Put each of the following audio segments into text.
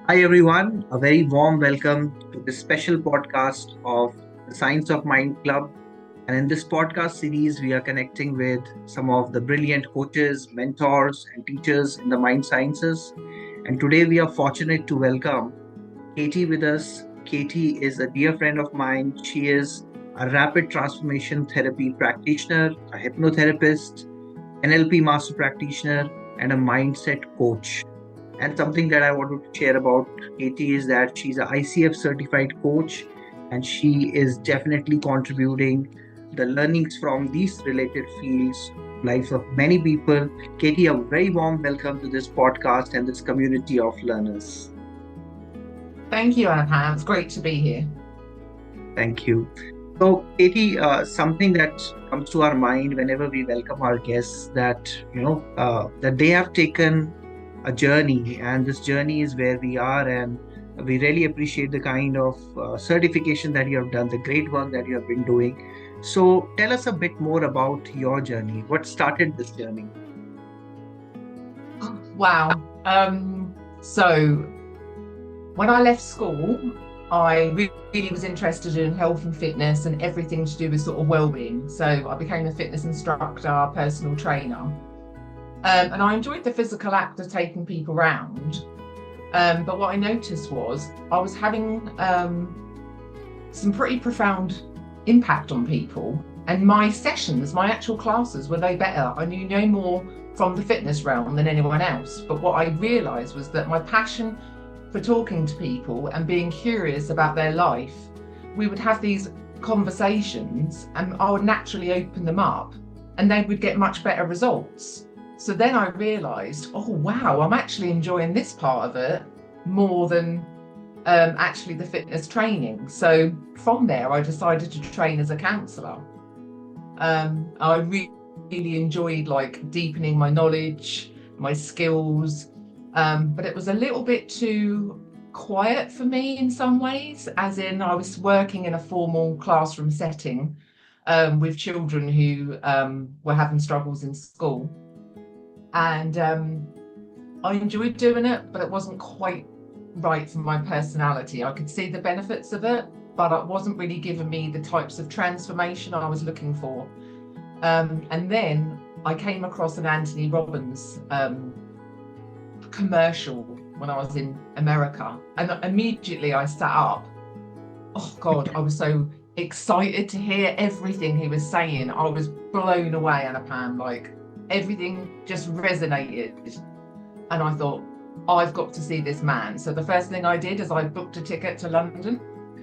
Hi, everyone. A very warm welcome to this special podcast of the Science of Mind Club. And in this podcast series, we are connecting with some of the brilliant coaches, mentors, and teachers in the mind sciences. And today, we are fortunate to welcome Katie with us. Katie is a dear friend of mine. She is a rapid transformation therapy practitioner, a hypnotherapist, NLP master practitioner, and a mindset coach. And something that I wanted to share about Katie is that she's an ICF certified coach and she is definitely contributing the learnings from these related fields, lives of many people. Katie, a very warm welcome to this podcast and this community of learners. Thank you, Anupam. It's great to be here. Thank you. So, Katie, something that comes to our mind whenever we welcome our guests that they have taken a journey, and this journey is where we are, and we really appreciate the kind of certification that you have done, the great work that you have been doing. So, tell us a bit more about your journey. What started this journey? Wow. So when I left school, I really was interested in health and fitness and everything to do with sort of well-being. So I became a fitness instructor, personal trainer. And I enjoyed the physical act of taking people around. But what I noticed was I was having some pretty profound impact on people. And my sessions, my actual classes, were no better. I knew no more from the fitness realm than anyone else. But what I realised was that my passion for talking to people and being curious about their life, we would have these conversations and I would naturally open them up and they would get much better results. So then I realised, oh wow, I'm actually enjoying this part of it more than actually the fitness training. So from there, I decided to train as a counsellor. I really enjoyed like deepening my knowledge, my skills, but it was a little bit too quiet for me in some ways, as in I was working in a formal classroom setting with children who were having struggles in school. And I enjoyed doing it, but it wasn't quite right for my personality. I could see the benefits of it, but it wasn't really giving me the types of transformation I was looking for. And then I came across an Anthony Robbins commercial when I was in America, and immediately I sat up. Oh God, I was so excited to hear everything he was saying. I was blown away, Anupam, like everything just resonated. And I thought, I've got to see this man. So the first thing I did is I booked a ticket to London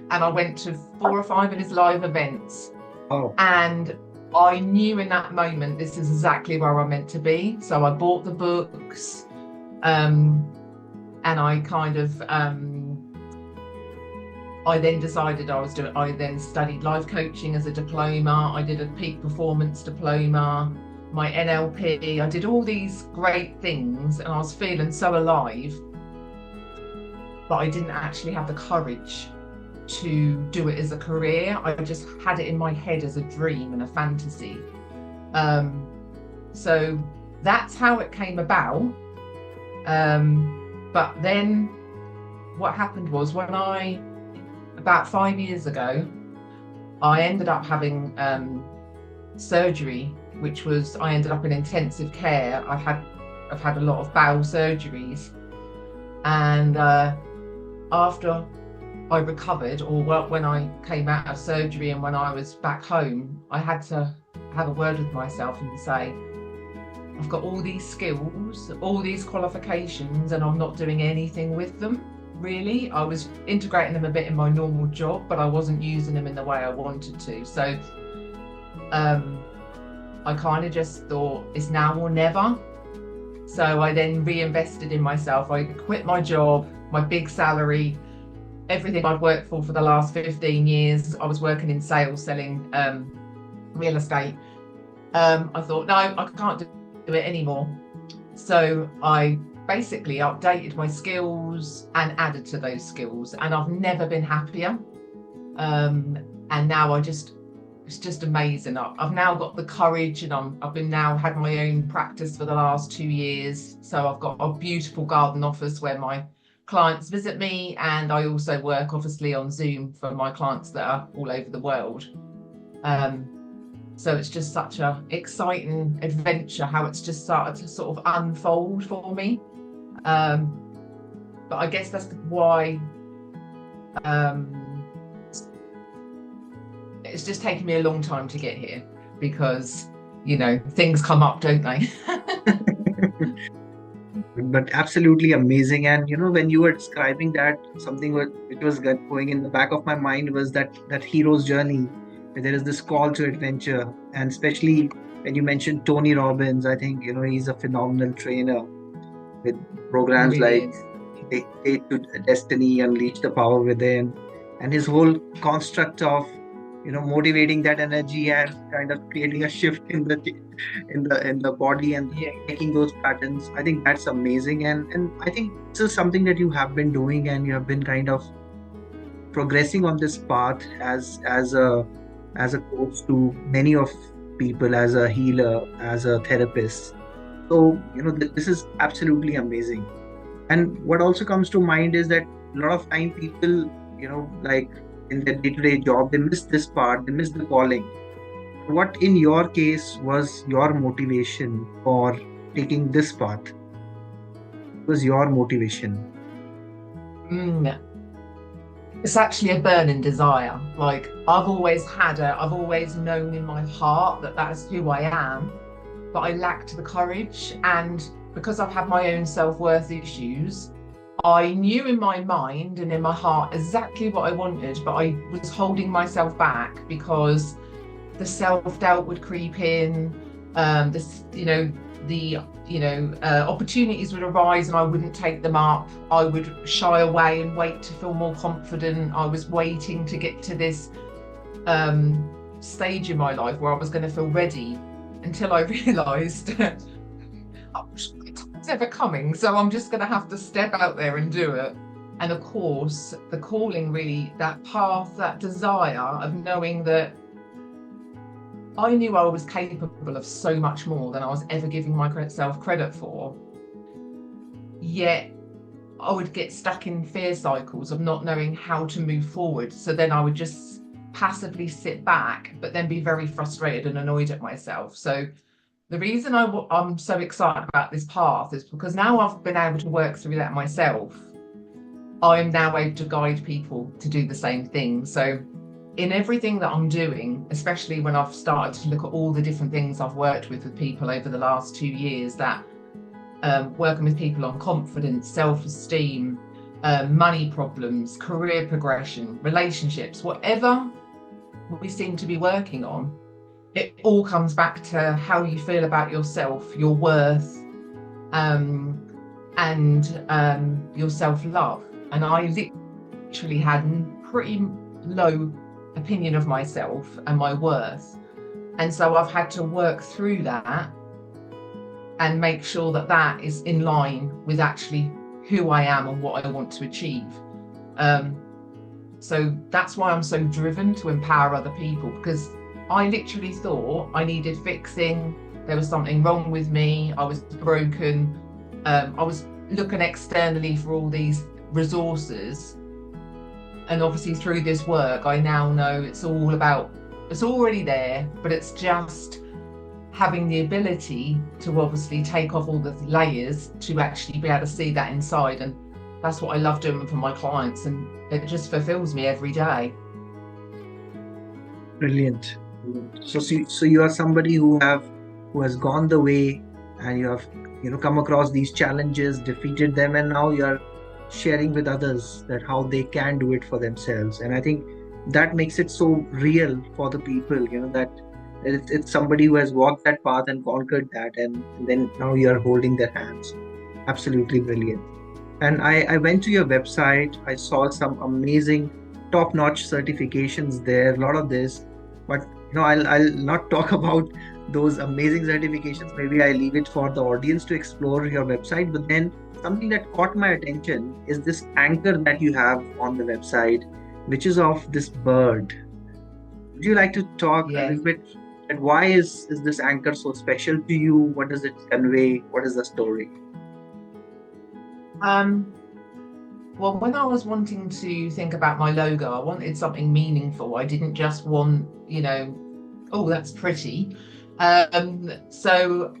and I went to 4 or 5 of his live events. Oh, And I knew in that moment, this is exactly where I'm meant to be. So I bought the books and I kind of, I then decided I then studied life coaching as a diploma. I did a peak performance diploma, my NLP. I did all these great things and I was feeling so alive, but I didn't actually have the courage to do it as a career. I just had it in my head as a dream and a fantasy. So that's how it came about. But then what happened was about 5 years ago, I ended up having surgery, which was, I ended up in intensive care. I've had a lot of bowel surgeries. And after I recovered, or when I came out of surgery and when I was back home, I had to have a word with myself and say, I've got all these skills, all these qualifications, and I'm not doing anything with them, really. I was integrating them a bit in my normal job, but I wasn't using them in the way I wanted to. So I kind of just thought it's now or never. So I then reinvested in myself. I quit my job, my big salary, everything I'd worked for the last 15 years. I was working in sales, selling real estate. I thought, no, I can't do it anymore. So I basically updated my skills and added to those skills, and I've never been happier. And now it's just amazing. I've now got the courage, and I've been now had my own practice for the last 2 years. So I've got a beautiful garden office where my clients visit me, and I also work obviously on Zoom for my clients that are all over the world. So it's just such a exciting adventure how it's just started to sort of unfold for me. But I guess that's why it's just taken me a long time to get here, because things come up, don't they? But absolutely amazing. And when you were describing that, something which was going in the back of my mind was that hero's journey, where there is this call to adventure. And especially when you mentioned Tony Robbins, I think he's a phenomenal trainer with programs Really like is. Take to Destiny, Unleash the Power Within, and his whole construct of motivating that energy and kind of creating a shift in the body and Yeah. making those patterns. I think that's amazing, and I think this is something that you have been doing, and you have been kind of progressing on this path as a coach to many of people, as a healer, as a therapist. So this is absolutely amazing. And what also comes to mind is that a lot of time people, like in their day-to-day job, they miss this part, they miss the calling. What in your case was your motivation for taking this path? What was your motivation? Mm. It's actually a burning desire. Like I've always known in my heart that that's who I am, but I lacked the courage. And because I've had my own self-worth issues, I knew in my mind and in my heart exactly what I wanted, but I was holding myself back because the self-doubt would creep in. Opportunities would arise and I wouldn't take them up. I would shy away and wait to feel more confident. I was waiting to get to this stage in my life where I was going to feel ready, until I realised it's never coming. So I'm just going to have to step out there and do it. And of course, the calling, really, that path, that desire of knowing that I knew I was capable of so much more than I was ever giving myself credit for. Yet I would get stuck in fear cycles of not knowing how to move forward. So then I would just passively sit back, but then be very frustrated and annoyed at myself. So the reason I'm so excited about this path is because now I've been able to work through that myself. I'm now able to guide people to do the same thing. So in everything that I'm doing, especially when I've started to look at all the different things I've worked with people over the last 2 years, that working with people on confidence, self-esteem, money problems, career progression, relationships, whatever we seem to be working on, it all comes back to how you feel about yourself, your worth, and your self-love. And I literally had pretty low opinion of myself and my worth, and so I've had to work through that and make sure that that is in line with actually who I am and what I want to achieve. So that's why I'm so driven to empower other people, because I literally thought I needed fixing. There was something wrong with me. I was broken. I was looking externally for all these resources. And obviously through this work, I now know it's already there, but it's just having the ability to obviously take off all the layers to actually be able to see that inside. And that's what I love doing for my clients, and it just fulfills me every day. Brilliant. So you are somebody who has gone the way, and you have come across these challenges, defeated them, and now you are sharing with others that how they can do it for themselves. And I think that makes it so real for the people, that it's somebody who has walked that path and conquered that, and then now you are holding their hands. Absolutely brilliant. And I went to your website. I saw some amazing top-notch certifications there, a lot of this, but I'll not talk about those amazing certifications. Maybe I leave it for the audience to explore your website. But then something that caught my attention is this anchor that you have on the website, which is of this bird. Would you like to talk a little bit? And why is this anchor so special to you? What does it convey? What is the story? Well, when I was wanting to think about my logo, I wanted something meaningful. I didn't just want, oh, that's pretty. So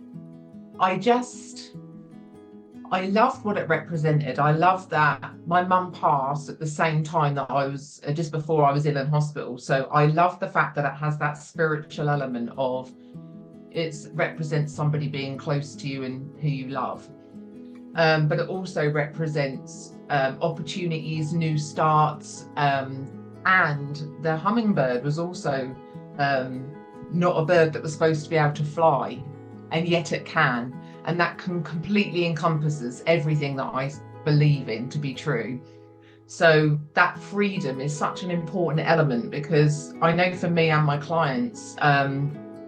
I loved what it represented. I loved that my mum passed at the same time that I was, just before I was ill in hospital. So I love the fact that it has that spiritual element of it represents somebody being close to you and who you love. But it also represents opportunities, new starts, and the hummingbird was also not a bird that was supposed to be able to fly, and yet it can. And that completely encompasses everything that I believe in to be true. So that freedom is such an important element, because I know for me and my clients,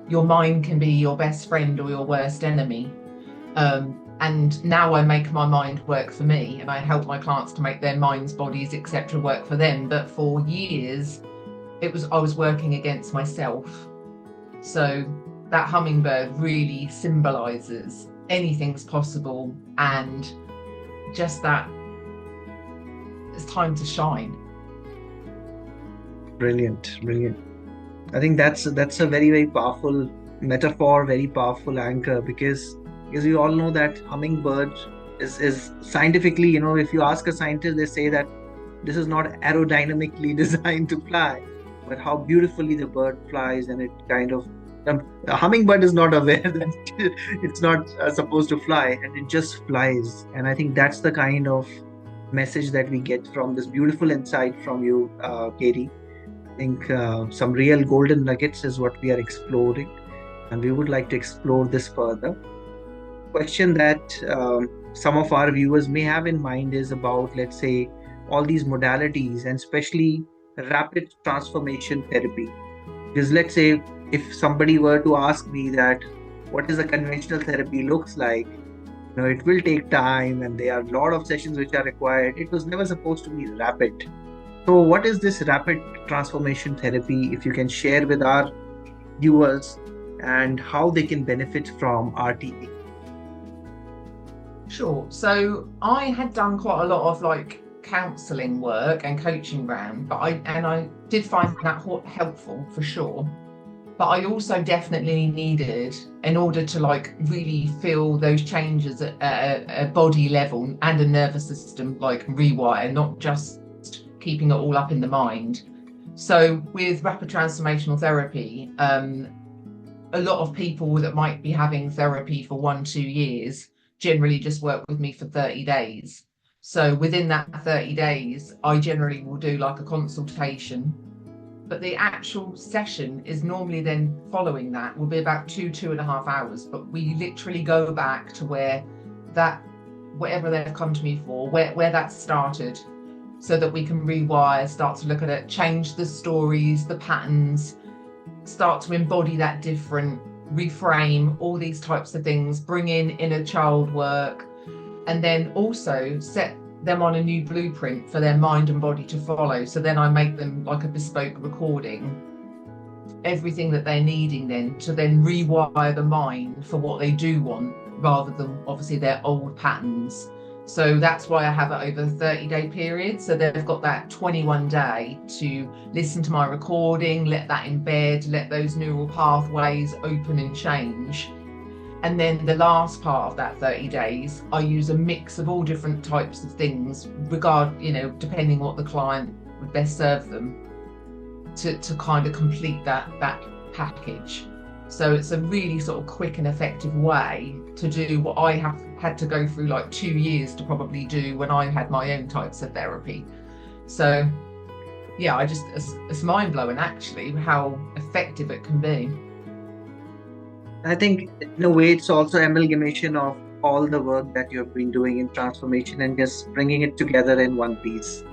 your mind can be your best friend or your worst enemy. And now I make my mind work for me, and I help my clients to make their minds, bodies, etc. work for them. But for years, I was working against myself. So that hummingbird really symbolizes anything's possible, and just that it's time to shine. Brilliant. I think that's a very, very powerful metaphor, very powerful anchor, because we all know that hummingbird is scientifically, if you ask a scientist, they say that this is not aerodynamically designed to fly, but how beautifully the bird flies, and it kind of, the hummingbird is not aware that it's not supposed to fly, and it just flies. And I think that's the kind of message that we get from this beautiful insight from you, Katie. I think some real golden nuggets is what we are exploring, and we would like to explore this further. Question that some of our viewers may have in mind is about, let's say, all these modalities, and especially rapid transformation therapy. Because let's say if somebody were to ask me that what is a conventional therapy looks like, it will take time and there are a lot of sessions which are required. It was never supposed to be rapid. So what is this rapid transformation therapy, if you can share with our viewers, and how they can benefit from RTP? Sure. So I had done quite a lot of counselling work and coaching around, but I did find that helpful for sure. But I also definitely needed, in order to really feel those changes at a body level and a nervous system rewire, not just keeping it all up in the mind. So with rapid transformational therapy, a lot of people that might be having therapy for 1-2 years generally just work with me for 30 days. So within that 30 days, I generally will do a consultation, but the actual session is normally then following that will be about 2.5 hours. But we literally go back to where that, whatever they've come to me for, where that started, so that we can rewire, start to look at it, change the stories, the patterns, start to embody that different, reframe all these types of things, bring in inner child work, and then also set them on a new blueprint for their mind and body to follow. So then I make them like a bespoke recording, everything that they're needing then to then rewire the mind for what they do want, rather than obviously their old patterns. So that's why I have it over a 30-day period. So they've got that 21-day to listen to my recording, let that embed, let those neural pathways open and change. And then the last part of that 30 days, I use a mix of all different types of things, depending what the client would best serve them, to kind of complete that package. So it's a really sort of quick and effective way to do what I have had to go through 2 years to probably do when I had my own types of therapy. So yeah, it's mind blowing actually how effective it can be. I think in a way it's also amalgamation of all the work that you've been doing in transformation and just bringing it together in one piece.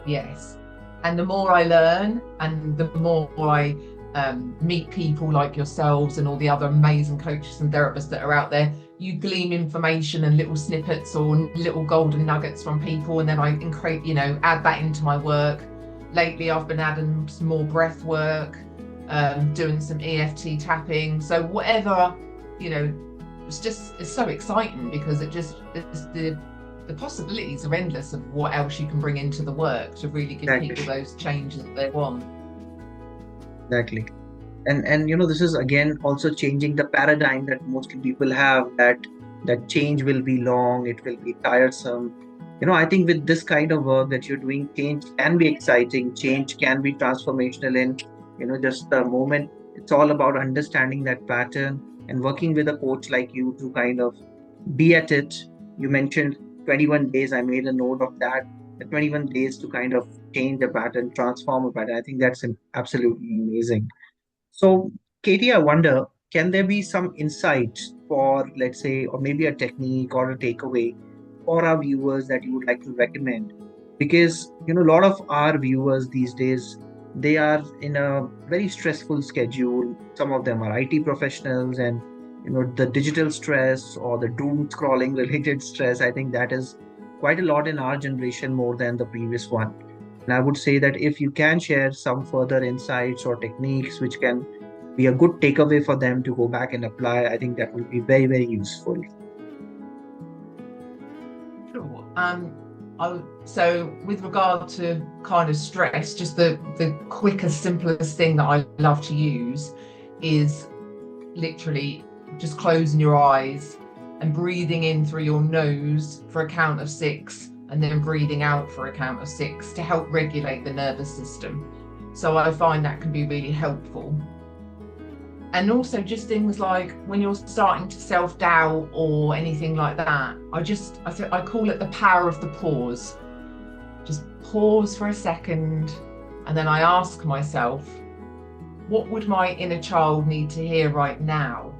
Yes, and the more I learn and the more I meet people like yourselves and all the other amazing coaches and therapists that are out there, you glean information and little snippets or little golden nuggets from people, and then I add that into my work. Lately I've been adding some more breath work, doing some EFT tapping, so whatever, it's so exciting, because it's the the possibilities are endless of what else you can bring into the work to really give Exactly. people those changes that they want. Exactly. And this is again also changing the paradigm that most people have, that change will be long, it will be tiresome. I think with this kind of work that you're doing, change can be exciting, change can be transformational in just the moment. It's all about understanding that pattern and working with a coach like you to kind of be at it. You mentioned 21 days. I made a note of that. The 21 days to kind of change a pattern, transform a pattern. I think that's absolutely amazing. So, Katie, I wonder, can there be some insights for, let's say, or maybe a technique or a takeaway for our viewers that you would like to recommend? Because, a lot of our viewers these days, they are in a very stressful schedule. Some of them are IT professionals, and, the digital stress or the doom scrolling related stress, I think that is quite a lot in our generation more than the previous one. And I would say that if you can share some further insights or techniques which can be a good takeaway for them to go back and apply, I think that will be very, very useful. Sure. So with regard to kind of stress, just the quickest, simplest thing that I love to use is literally just closing your eyes and breathing in through your nose for a count of 6, and then breathing out for a count of 6 to help regulate the nervous system. So I find that can be really helpful. And also just things like when you're starting to self-doubt or anything like that, I call it the power of the pause. Just pause for a second, and then I ask myself, what would my inner child need to hear right now?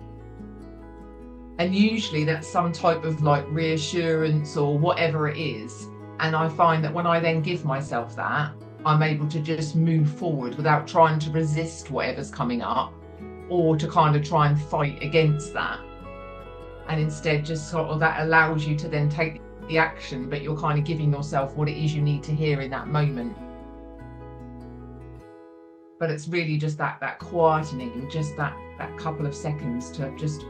And usually that's some type of like reassurance or whatever it is. And I find that when I then give myself that, I'm able to just move forward without trying to resist whatever's coming up or to kind of try and fight against that. And instead just sort of that allows you to then take the action, but you're kind of giving yourself what it is you need to hear in that moment. But it's really just that quietening, just that couple of seconds to just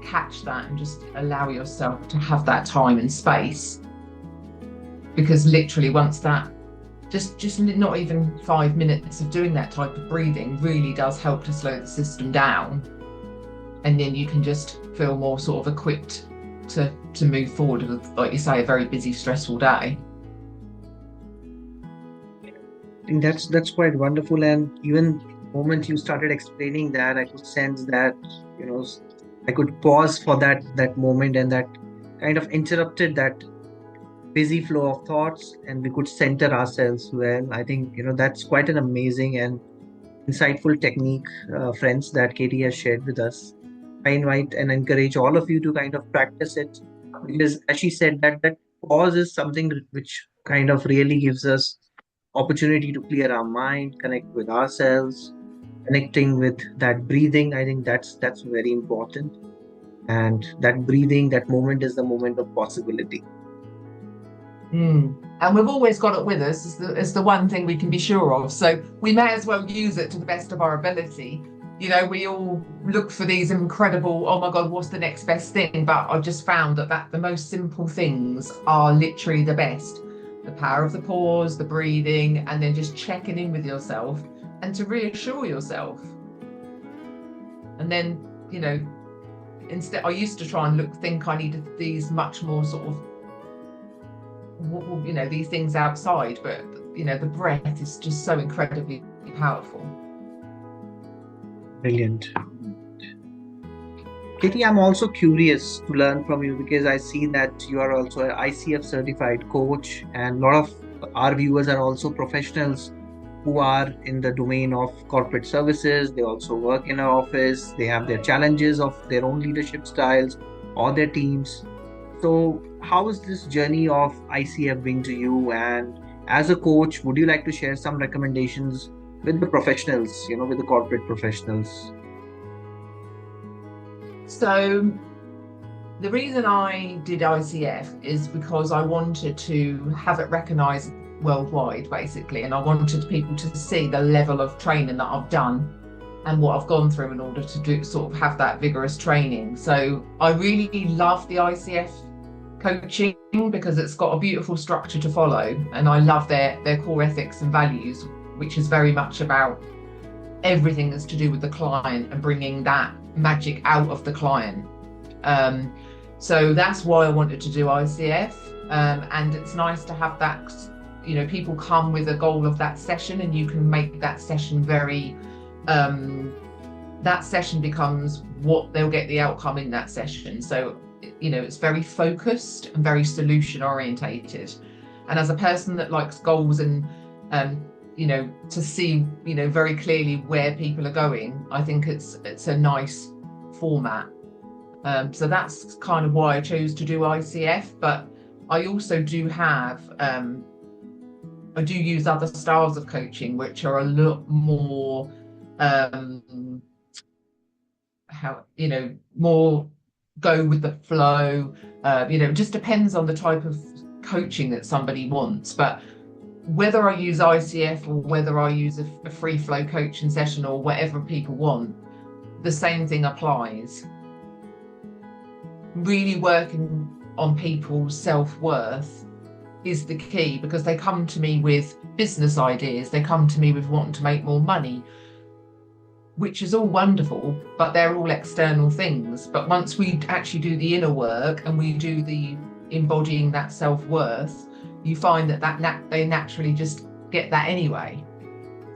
catch that and just allow yourself to have that time and space. Because literally once that, just not even 5 minutes of doing that type of breathing really does help to slow the system down. And then you can just feel more sort of equipped to move forward with, like you say, a very busy, stressful day. I think that's quite wonderful. And even the moment you started explaining that, I could sense that, I could pause for that moment, and that kind of interrupted that busy flow of thoughts, and we could center ourselves well. I think, that's quite an amazing and insightful technique, friends, that Katie has shared with us. I invite and encourage all of you to kind of practice it, because as she said, that pause is something which kind of really gives us opportunity to clear our mind, connect with ourselves, connecting with that breathing. I think that's very important. And that breathing, that moment is the moment of possibility. And we've always got it with us. It's the one thing we can be sure of. So we may as well use it to the best of our ability. We all look for these incredible, oh my God, what's the next best thing? But I've just found that the most simple things are literally the best. The power of the pause, the breathing, and then just checking in with yourself and to reassure yourself. And then, instead, I used to try and think I needed these much more sort of, these things outside, but, the breath is just so incredibly powerful. Brilliant. Katie, I'm also curious to learn from you, because I see that you are also an ICF certified coach, and a lot of our viewers are also professionals who are in the domain of corporate services. They also work in an office. They have their challenges of their own leadership styles or their teams. So how is this journey of ICF been to you? And as a coach, would you like to share some recommendations with the professionals, with the corporate professionals? So the reason I did ICF is because I wanted to have it recognised worldwide, basically, and I wanted people to see the level of training that I've done and what I've gone through in order to have that vigorous training. So I really love the ICF coaching because it's got a beautiful structure to follow, and I love their core ethics and values, which is very much about everything that's to do with the client and bringing that magic out of the client. So that's why I wanted to do ICF, and it's nice to have that, you know, people come with a goal of that session, and you can make that session very that session becomes what they'll get the outcome in that session. So, you know, it's very focused and very solution orientated. And as a person that likes goals and you know, to see, you know, very clearly where people are going, I think it's a nice format. So that's kind of why I chose to do ICF. But I also do have I do use other styles of coaching which are a lot more how, you know, more go with the flow. You know, it just depends on the type of coaching that somebody wants. But whether I use ICF or whether I use a free flow coaching session or whatever people want, the same thing applies. Really working on people's self-worth is the key, because they come to me with business ideas, they come to me with wanting to make more money, which is all wonderful, but they're all external things. But once we actually do the inner work and we do the embodying that self-worth, you find that they naturally just get that anyway.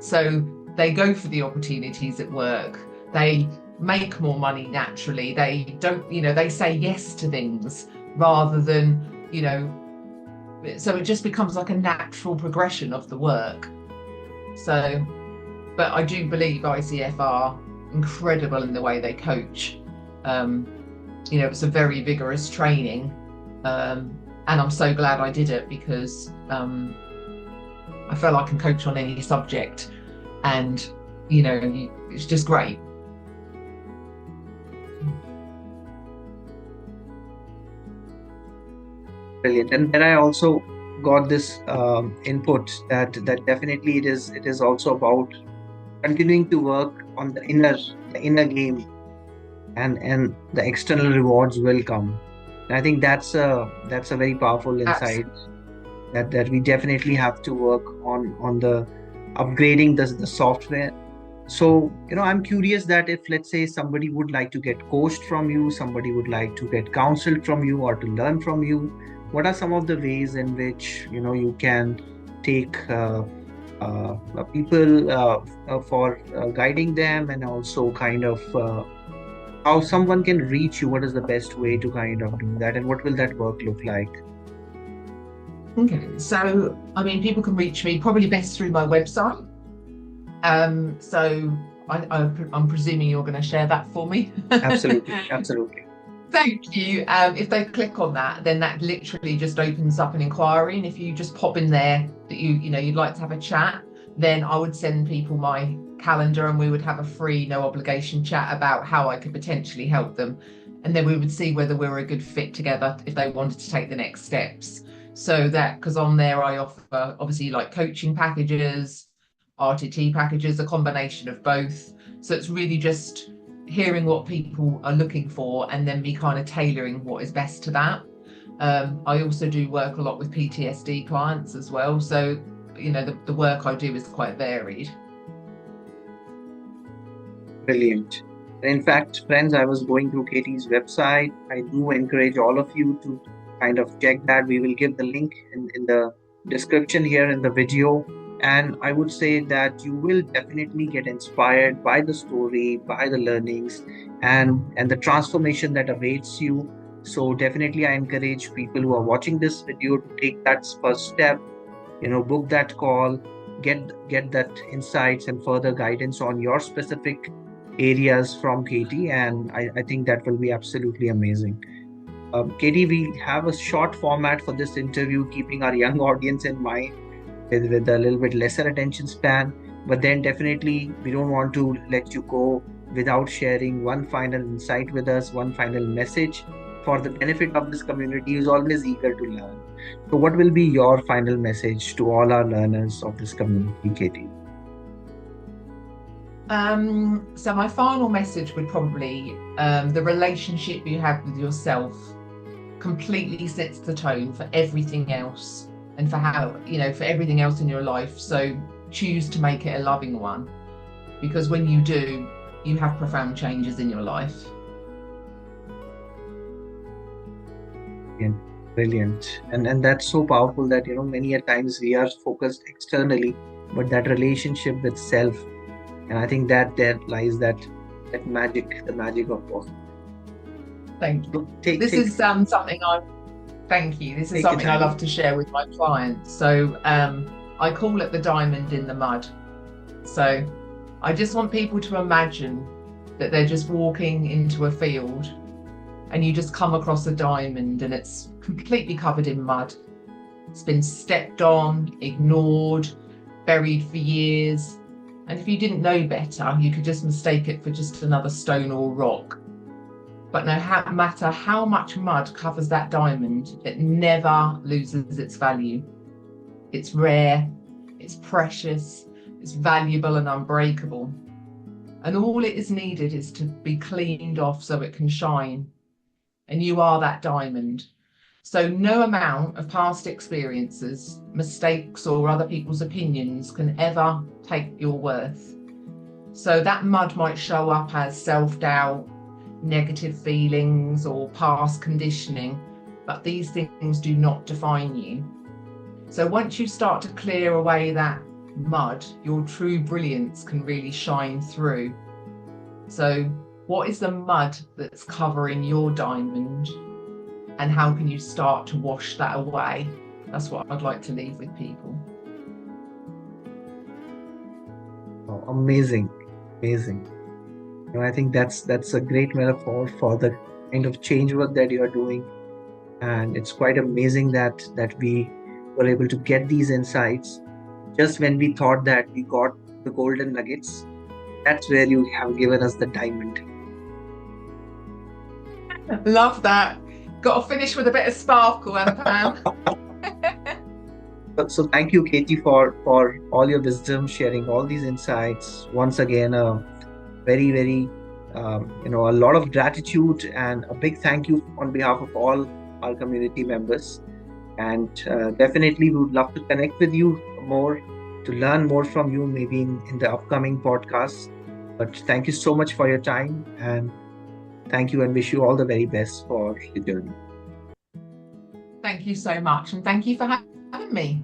So they go for the opportunities at work, they make more money naturally, they don't, you know, they say yes to things rather than, you know, so it just becomes like a natural progression of the work. So, but I do believe ICF are incredible in the way they coach. You know, it's a very vigorous training. And I'm so glad I did it, because I feel I can coach on any subject, and, you know, it's just great. Brilliant. And then I also got this input that definitely it is also about continuing to work on the inner game, and the external rewards will come. And I think that's a very powerful insight, that we definitely have to work on the upgrading the software. So, you know, I'm curious that if, let's say, somebody would like to get coached from you, somebody would like to get counseled from you or to learn from you, what are some of the ways in which, you know, you can take people for guiding them, and also kind of how someone can reach you? What is the best way to kind of do that, and what will that work look like? Okay, so I mean, people can reach me probably best through my website. So I'm presuming you're going to share that for me. Absolutely, absolutely. Thank you. If they click on that, then that literally just opens up an inquiry, and if you just pop in there that you know you'd like to have a chat, then I would send people my calendar, and we would have a free, no obligation chat about how I could potentially help them, and then we would see whether we were a good fit together if they wanted to take the next steps. So that, because on there I offer obviously like coaching packages, RTT packages, a combination of both. So it's really just hearing what people are looking for, and then me kind of tailoring what is best to that. I also do work a lot with PTSD clients as well, so, you know, the work I do is quite varied. Brilliant. In fact, friends, I was going through Katie's website. I do encourage all of you to kind of check that. We will give the link in the description here in the video. And I would say that you will definitely get inspired by the story, by the learnings, and the transformation that awaits you. So definitely I encourage people who are watching this video to take that first step, you know, book that call, get that insights and further guidance on your specific areas from Katie. And I think that will be absolutely amazing. Katie, we have a short format for this interview, keeping our young audience in mind, with a little bit lesser attention span, but then definitely we don't want to let you go without sharing one final insight with us, one final message for the benefit of this community who's always eager to learn. So what will be your final message to all our learners of this community, Katie? So my final message would probably the relationship you have with yourself completely sets the tone for everything else, and for how, for everything else in your life. So choose to make it a loving one, because when you do, you have profound changes in your life. Brilliant. And that's so powerful that, many a times we are focused externally, but that relationship with self, and I think that there lies that magic, the magic of both. Thank you. Take This is something I love to share with my clients. So I call it the diamond in the mud. So I just want people to imagine that they're just walking into a field and you just come across a diamond and it's completely covered in mud. It's been stepped on, ignored, buried for years. And if you didn't know better, you could just mistake it for just another stone or rock. But no matter how much mud covers that diamond, it never loses its value. It's rare, it's precious, it's valuable and unbreakable. And all it is needed is to be cleaned off so it can shine. And you are that diamond. So no amount of past experiences, mistakes, or other people's opinions can ever take your worth. So that mud might show up as self-doubt, negative feelings, or past conditioning, but these things do not define you. So once you start to clear away that mud, your true brilliance can really shine through. So what is the mud that's covering your diamond, and how can you start to wash that away? That's what I'd like to leave with people. Oh, amazing. I think that's a great metaphor for the kind of change work that you are doing, and it's quite amazing that we were able to get these insights just when we thought that we got the golden nuggets. That's where you have given us the diamond. Love that. Got to finish with a bit of sparkle, Anupam. So thank you, Katie, for all your wisdom, sharing all these insights. Once again, very, very, a lot of gratitude and a big thank you on behalf of all our community members. And definitely we would love to connect with you more, to learn more from you, maybe in the upcoming podcasts. But thank you so much for your time, and thank you, and wish you all the very best for your journey. Thank you so much, and thank you for having me.